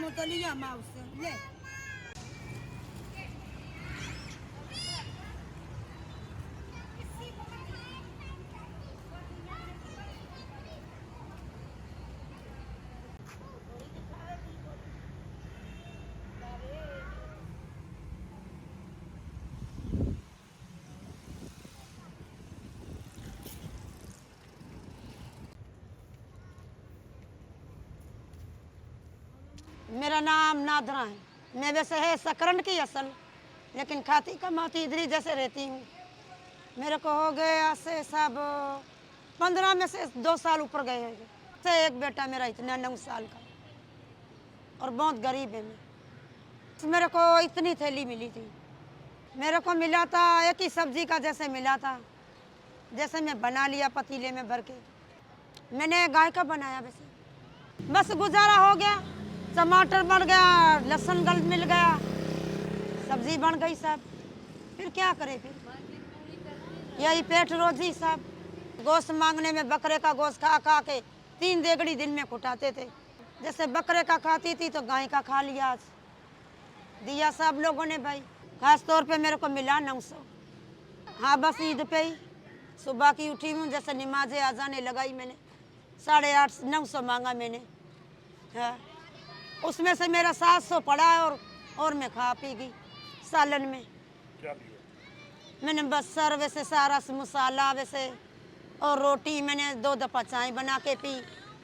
काम तो लिया माँ उससे ले। मेरा नाम नादरा है। मैं वैसे है सकरन की असल, लेकिन खाती कमाती इधर ही जैसे रहती हूँ। मेरे को हो गए आज से सब 15 में से 2 साल ऊपर गए हैं। से एक बेटा मेरा इतना 9 साल का और बहुत गरीब है मैं। मेरे को इतनी थैली मिली थी। मेरे को मिला था एक ही सब्जी का जैसे मिला था, जैसे मैं बना लिया पतीले में भर के। मैंने गाय का बनाया वैसे, बस गुजारा हो गया। टमाटर बन गया, लहसुन गल मिल गया, सब्जी बन गई सब। फिर क्या करे, फिर यही पेट रोजी सब। गोश्त मांगने में बकरे का गोश्त खा खा के 3 देगड़ी दिन में कुटाते थे। जैसे बकरे का खाती थी तो गाय का खा लिया, आज दिया सब लोगों ने भाई। खास तौर पे मेरे को मिला 900। हाँ बस ईद पे ही सुबह की उठी हूँ, जैसे नमाज़े आजाने लगाई मैंने, 850 900 मांगा मैंने। हाँ, उसमें से मेरा 700 पड़ा है और मैं खा पी गई। सालन में क्या लिया? मैंने बसर वैसे सारा मसाला वैसे, और रोटी मैंने 2 दफ़ा चाय बना के पी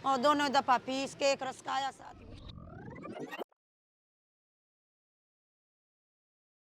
और दोनों दफ़ा पीस के एक रस खाया साथ में।